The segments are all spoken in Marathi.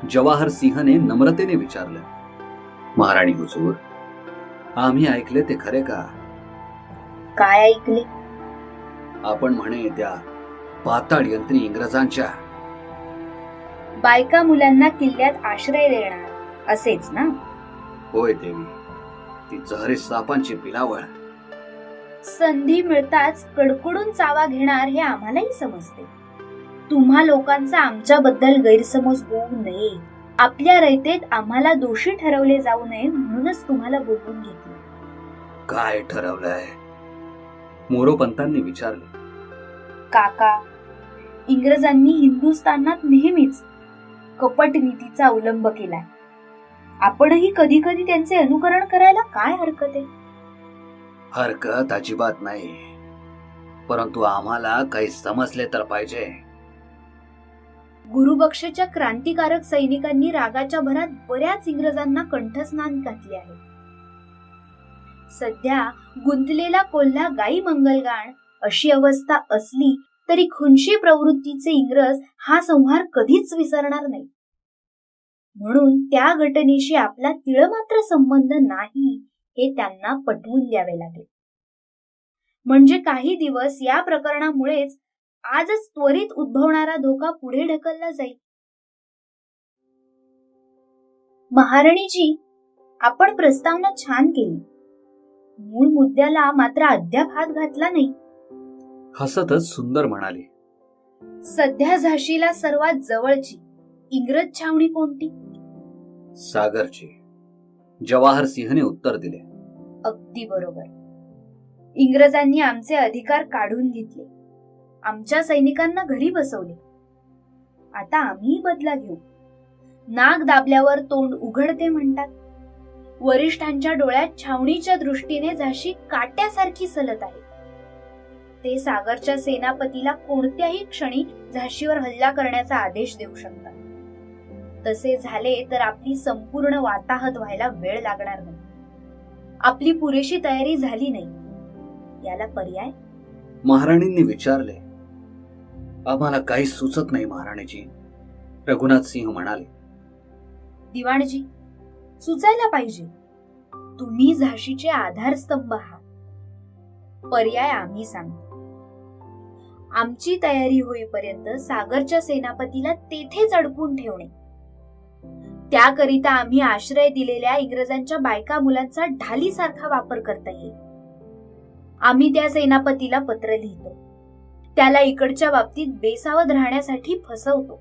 जवाहर सिंहने नम्रतेने विचारलं. महाराणी हुजूर, आम्ही ऐकले ते खरे का? काय ऐकले? आपण म्हणे त्या पाताळ यंत्री इंग्रजांच्या. बायका मुलांना किल्ल्यात आश्रय देणार असेच ना? होय देवी, ती जहरी सापांची पिलावळ. संधी मिळताच कडकडून चावा घेणार हे आम्हालाही समजते. तुम्हा लोकांचा आमच्याबद्दल गैरसमज होऊ नये, आपल्या रयतेत आम्हाला दोषी ठरवले जाऊ नये म्हणूनच तुम्हाला बोलवून घेतले. काय ठरवलंय? मोरोपंतांनी विचारले. काका, इंग्रजांनी हिंदुस्थानात नेहमीच कपट नीतीचा अवलंब केलाय. आपणही कधी कधी त्यांचे अनुकरण करायला काय हरकत आहे? हरकत अजिबात नाही, परंतु आम्हाला काही समजले तर पाहिजे. गुरुबक्षच्या क्रांतिकारक सैनिकांनी रागाच्या भरात बऱ्याच इंग्रजांना कंठस्नान घातले आहे. सध्या गुंतलेला कोल्हा गाई मंगलगाण अशी अवस्था असली तरी खुनशी प्रवृत्तीचे इंग्रज हा संहार कधीच विसरणार नाही. म्हणून त्या घटनेशी आपला तिळमात्र संबंध नाही हे त्यांना पटवून द्यावे लागेल. म्हणजे काही दिवस या प्रकरणामुळेच आजच त्वरित उद्भवणारा धोका पुढे ढकलला जाईल. महाराणीजी, आपण प्रस्तावना छान केली, मूळ मुद्द्याला मात्र अद्याप हात घातला नाही. हसतच सुंदर म्हणाले. सध्या झाशीला सर्वात जवळची इंग्रज छावणी कोणती? सागरची. जवाहर सिंहने उत्तर दिले. अगदी बरोबर. इंग्रजांनी आमचे अधिकार काढून घेतले, आमच्या सैनिकांना घरी बसवले. आता आम्ही बदला घेऊ. नाक दाबल्यावर तोंड उघडते म्हणतात. वरिष्ठांच्या डोळ्यात छावणीच्या दृष्टीने झाशी काट्यासारखी सलत आहे. ते सागरच्या सेनापतीला कोणत्याही क्षणी झाशीवर हल्ला करण्याचा आदेश देऊ शकतात. तसे झाले तर आपली संपूर्ण वाताहत व्हायला वेळ लागणार नाही. आपली पुरेशी तयारी झाली नाही, याला पर्याय? महाराणींनी विचारले. आम्हाला काही सुचत नाही महाराणीजी, रघुनाथ सिंह म्हणाले. दिवाणजी, सुचायला पाहिजे. तुम्ही झाशीचे आधारस्तंभ आहात. पर्याय आम्ही सांगतो. आमची तयारी होईपर्यंत सागरच्या सेनापतीला तेथेच अडकून ठेवणे. त्याकरिता आम्ही आश्रय दिलेल्या इंग्रजांच्या बायका मुलांचा ढालीसारखा वापर करता येईल. आम्ही त्या सेनापतीला पत्र लिहितो, त्याला इकडच्या बाबतीत बेसावध राहण्यासाठी फसवतो.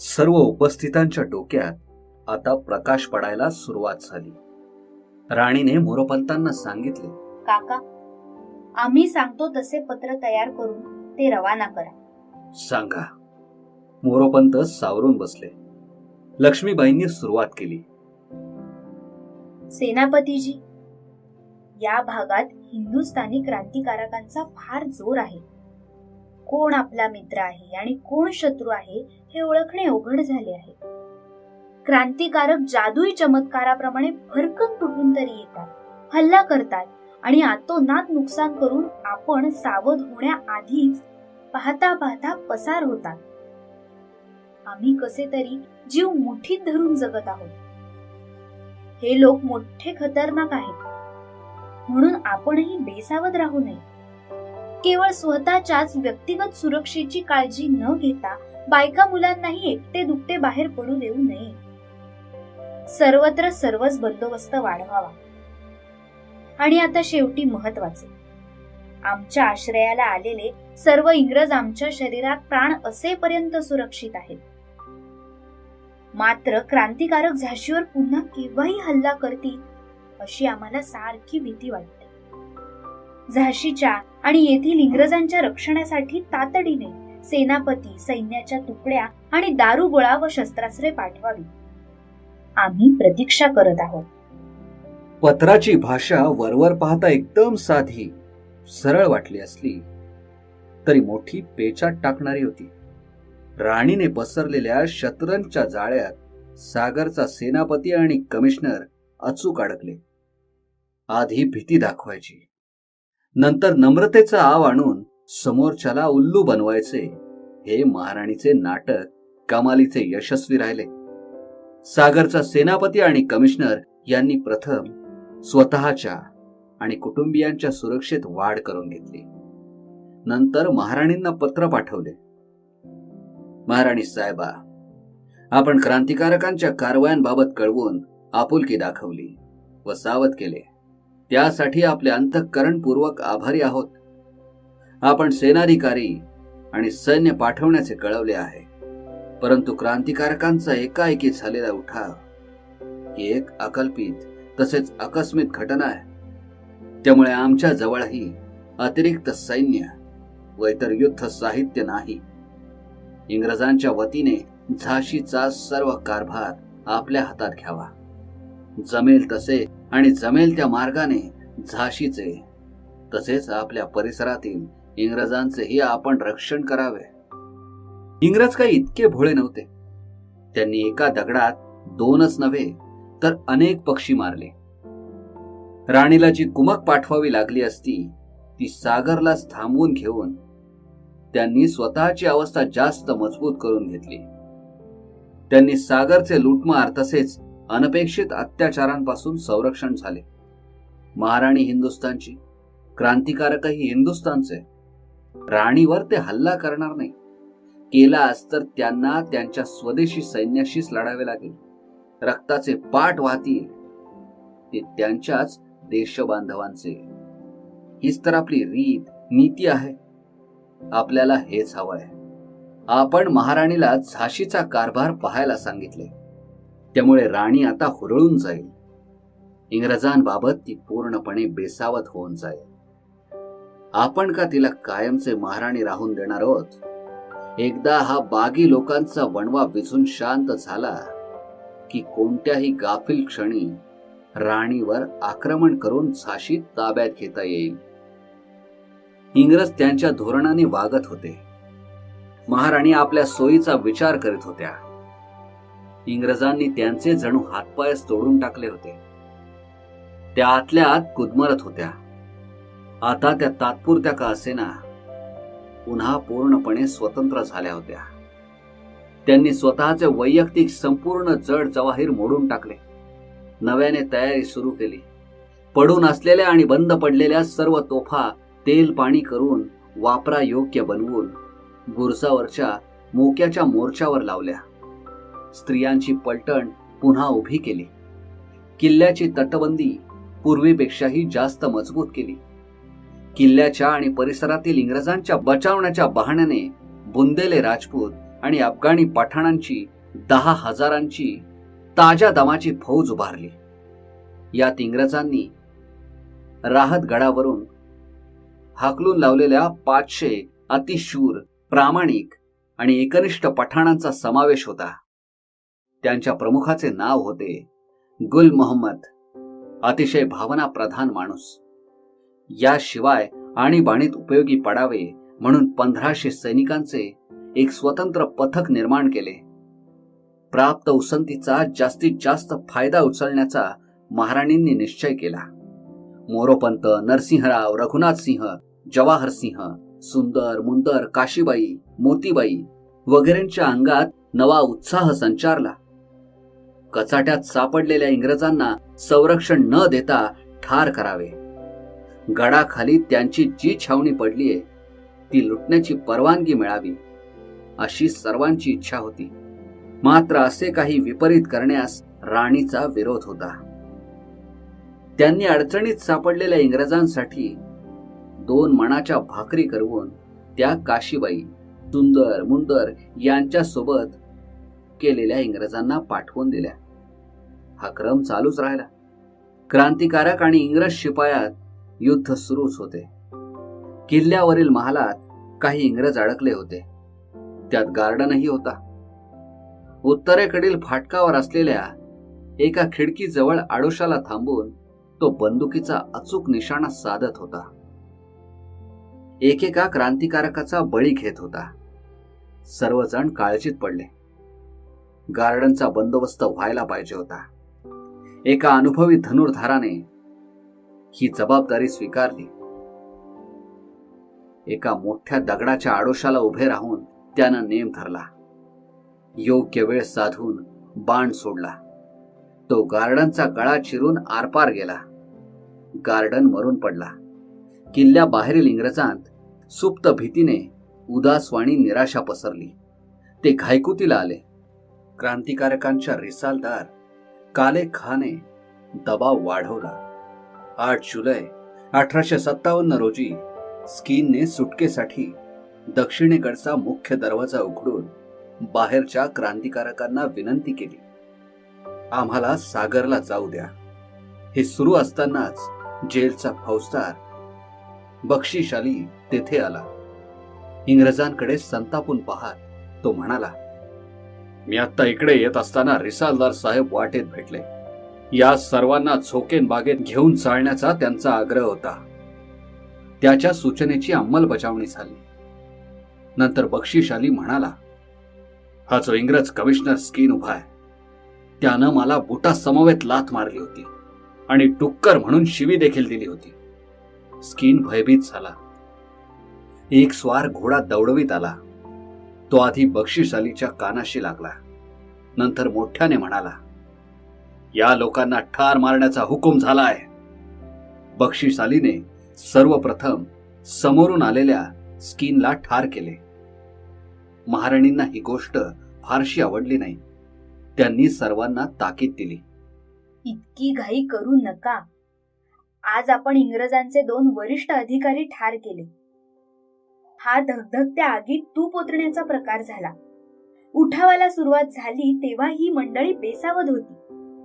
सर्व उपस्थितांच्या डोक्यात आता प्रकाश पडायला सुरुवात झाली. राणीने मोरोपंतांना सांगितले. काका, आम्ही सांगतो तसे पत्र तयार करून ते रवाना करा. सांगा. मोरोपंत सावरून बसले. लक्ष्मीबाईंनी सुरुवात केली. सेनापतीजी, या भागात हिंदुस्थानी क्रांतिकारकांचा फार जोर आहे. कोण आपला मित्र आहे आणि कोण शत्रू आहे हे ओळखणे अवघड झाले आहे. क्रांतिकारक जादुई चमत्काराप्रमाणे भरकन कुठून तरी येतात, हल्ला करतात आणि आतोनात नुकसान करून आपण सावध होण्याआधीच पाहता पाहता पसार होतात. आम्ही कसे तरी जीव मुठीत धरून जगत आहोत. हे लोक मोठे खतरनाक आहेत, म्हणून आपणही बेसावध राहू नये. केवळ स्वतःच्याच व्यक्तिगत सुरक्षेची काळजी न घेता बायका मुलांनाही एकटे दुकटे बाहेर पडू देऊ नये. सर्वत्र सर्वच बंदोबस्त वाढवावा. आणि आता शेवटी महत्वाचे, आमच्या आश्रयाला आलेले सर्व इंग्रज आमच्या शरीरात प्राण असेपर्यंत सुरक्षित आहेत. मात्र क्रांतिकारक झाशीवर पुन्हा केव्हाही हल्ला करतील अशी आम्हाला सारखी भीती वाटते. झाशीच्या आणि येथील इंग्रजांच्या रक्षणासाठी तातडीने सेनापती, सैन्याच्या तुकड्या आणि दारुगोळा व शस्त्रास्त्रे पाठवावी. आम्ही प्रतीक्षा करत आहोत. पत्राची भाषा वरवर पाहता एकदम साधी, सरळ वाटली असली तरी मोठी पेचाट टाकणारी होती. राणीने पसरलेल्या शतरंजच्या जाळ्यात सागरचा सेनापती आणि कमिशनर अचूक अडकले. आधी भीती दाखवायची, नंतर नम्रतेचा आव आणून समोरच्याला उल्लू बनवायचे. हे महाराणीचे नाटक कमालीचे यशस्वी राहिले. सागरचा सेनापती आणि कमिशनर यांनी प्रथम स्वतःच्या आणि कुटुंबियांच्या सुरक्षेत वाढ करून घेतली. नंतर महाराणींना पत्र पाठवले. महाराणी साहेबा, आपण क्रांतिकारकांच्या कारवायांबाबत कळवून आपुलकी दाखवली व सावध केले. त्यासाठी आपले अंतःकरणपूर्वक आभारी आहोत. आपण सेनाधिकारी आणि सैन्य पाठवण्याचे कळवले आहे, परंतु क्रांतिकारकांचा एकाएकी झालेला उठाव ही एक अकल्पित तसेच आकस्मिक घटना आहे. त्यामुळे आमच्या जवळही अतिरिक्त सैन्य व इतर युद्ध साहित्य नाही. इंग्रजांच्या वतीने झाशीचा सर्व कारभार आपल्या हातात घ्यावा. जमेल तसे आणि जमेल त्या मार्गाने झाशीचे तसेच आपल्या परिसरातील इंग्रजांचेही आपण रक्षण करावे. इंग्रज काही इतके भोळे नव्हते. त्यांनी एका दगडात दोनच नव्हे तर अनेक पक्षी मारले. राणीला जी कुमक पाठवावी लागली असती ती सागरलाच थांबवून घेऊन त्यांनी स्वतःची अवस्था जास्त मजबूत करून घेतली. त्यांनी सागरचे लूटमार तसेच अनपेक्षित अत्याचारांपासून संरक्षण झाले. महाराणी हिंदुस्थानची, क्रांतिकारकही हिंदुस्थानचे. राणीवर ते हल्ला करणार नाही. केलाच तर त्यांना त्यांच्या स्वदेशी सैन्याशीच लढावे लागेल. रक्ताचे पाट वाहतील ते त्यांच्याच देशबांधवांचे. हीच तर आपली रीत नीती आहे. आपल्याला हेच हवंय. आपण महाराणीला झाशीचा कारभार पाहायला सांगितले. त्यामुळे राणी आता हुरळून जाईल. इंग्रजांबाबत ती पूर्णपणे बेसावत होऊन जाईल. आपण का तिला कायमचे महाराणी राहून देणार आहोत? एकदा हा बागी लोकांचा वणवा विझून शांत झाला की कोणत्याही गाफील क्षणी राणीवर आक्रमण करून झाशी ताब्यात घेता येईल. इंग्रज त्यांच्या धोरणाने वागत होते. महाराणी आपल्या सोयीचा विचार करीत होत्या. इंग्रजांनी त्यांचे जणू हातपायच तोडून टाकले होते. त्या आतल्या आत गुदमरत होत्या. आता त्या तात्पुरत्या का असेना पुन्हा पूर्णपणे स्वतंत्र झाल्या होत्या. त्यांनी स्वतःचे वैयक्तिक संपूर्ण जड जवाहीर मोडून टाकले. नव्याने तयारी सुरू केली. पडून असलेल्या आणि बंद पडलेल्या सर्व तोफा तेल पाणी करून वापरायोग्य बनवून बुरजावरच्या मोक्याच्या मोर्चावर लावल्या. स्त्रियांची पलटण पुन्हा उभी केली. किल्ल्याची तटबंदी पूर्वीपेक्षाही जास्त मजबूत केली. किल्ल्याच्या आणि परिसरातील इंग्रजांच्या बचावण्याच्या बहाण्याने बुंदेले राजपूत आणि अफगाणी पठाणांची 10,000 ताज्या दमाची फौज उभारली. यात इंग्रजांनी राहत गडावरून हाकलून लावलेल्या 500 अतिशूर, प्रामाणिक आणि एकनिष्ठ पठाणांचा समावेश होता. त्यांच्या प्रमुखाचे नाव होते गुल मोहम्मद, अतिशय भावना प्रधान माणूस. याशिवाय आणीबाणीत उपयोगी पडावे म्हणून 1500 सैनिकांचे एक स्वतंत्र पथक निर्माण केले. प्राप्त उसंतीचा जास्तीत जास्त फायदा उचलण्याचा महाराणींनी निश्चय केला. मोरोपंत, नरसिंहराव, रघुनाथसिंह, जवाहरसिंह, सुंदर, मुंदर, काशीबाई, मोतीबाई वगैरेंच्या अंगात नवा उत्साह संचारला. कचाट्यात सापडलेल्या इंग्रजांना संरक्षण न देता ठार करावे. गडाखाली त्यांची जी छावणी पडलीये ती लुटण्याची परवानगी मिळावी अशी सर्वांची इच्छा होती. मात्र असे काही विपरीत करण्यास राणीचा विरोध होता. त्यांनी अडचणीत सापडलेल्या इंग्रजांसाठी 2 मणाच्या भाकरी करवून त्या काशीबाई, सुंदर, मुंदर यांच्या सोबत केलेल्या इंग्रजांना पाठवून दिल्या. हा क्रम चालूच राहिला. क्रांतिकारक आणि इंग्रज शिपायात युद्ध सुरूच होते. किल्ल्यावरील महालात काही इंग्रज अडकले होते. त्यात गार्डनही होता. उत्तरेकडील फाटकावर असलेल्या एका खिडकीजवळ आडोशाला थांबून तो बंदुकीचा अचूक निशाणा साधत होता. एकेका क्रांतिकारकाचा बळी घेत होता. सर्वजण काळजीत पडले. गार्डनचा बंदोबस्त व्हायला पाहिजे होता. एका अनुभवी धनुर्धाराने ही जबाबदारी स्वीकारली. एका मोठ्या दगडाच्या आडोशाला उभे राहून त्यानं नेम धरला. योग्य वेळ साधून बाण सोडला. तो गार्डनचा गळा चिरून आरपार गेला. गार्डन मरून पडला. किल्ल्याबाहेरील इंग्रजांत सुप्त भीतीने उदासवाणी निराशा पसरली. ते घायकुतीला आले. क्रांतिकारकांच्या रिसालदार काले खाने दबाव वाढवला. 8 जुलै 1857 रोजी स्कीनने सुटकेसाठी दक्षिणेकडचा मुख्य दरवाजा उघडून बाहेरच्या क्रांतिकारकांना विनंती केली, आम्हाला सागरला जाऊ द्या. हे सुरू असतानाच जेलचा फौजदार बक्षीशाली तेथे आला. इंग्रजांकडे संतापून पाहत तो म्हणाला, मी आता इकडे येत असताना रिसालदार साहेब वाटेत भेटले. या सर्वांना झोकेन बागेत घेऊन चालण्याचा त्यांचा आग्रह होता. त्याच्या सूचनेची अंमलबजावणी झाली. नंतर बक्षीशाली म्हणाला, हा जो इंग्रज कमिशनर स्कीन उभा आहे, त्यानं मला बुटा समवेत लाथ मारली होती आणि टुक्कर म्हणून शिवी देखील दिली होती. स्कीन भयभीत झाला. एक स्वार घोडा दौडवीत आला. तो आधी बक्षीशालीच्या कानाशी लागला. नंतर मोठ्याने म्हणाला, या लोकांना ठार मारण्याचा हुकूम झालाय. बक्षीशालीने सर्वप्रथम समोरून आलेल्या स्कीनला ठार केले. महाराणींना ही गोष्ट फारशी आवडली नाही. त्यांनी सर्वांना ताकीद दिली, इतकी घाई करू नका. आज आपण इंग्रजांचे 2 वरिष्ठ अधिकारी ठार केले. हा धगधगत्या आगीत तूप ओतण्याचा प्रकार झाला. उठावाला सुरुवात झाली तेव्हा ही मंडळी बेसावध होती.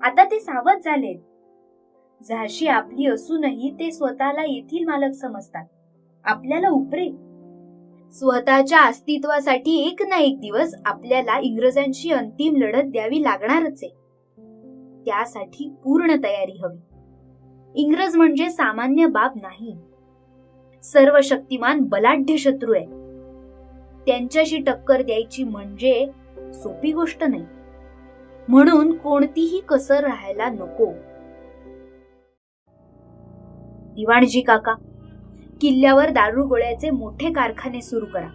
आता ते सावध झालेत. झाशी आपली असूनही ते स्वतःला येथील मालक समजतात. आपल्याला उपरे. स्वतःच्या अस्तित्वासाठी एक ना एक दिवस आपल्याला इंग्रजांशी अंतिम लढत द्यावी लागणारच आहे. त्यासाठी पूर्ण तयारी हवी. इंग्रज म्हणजे सामान्य बाब नाही. सर्व शक्तिमान बलाढ्य शत्रू आहे. त्यांच्याशी टक्कर द्यायची म्हणजे सोपी गोष्ट नाही. म्हणून कोणतीही कसर राहायला नको. दिवाणजी काका, किल्ल्यावर दारू गोळ्याचे मोठे कारखाने सुरू करा.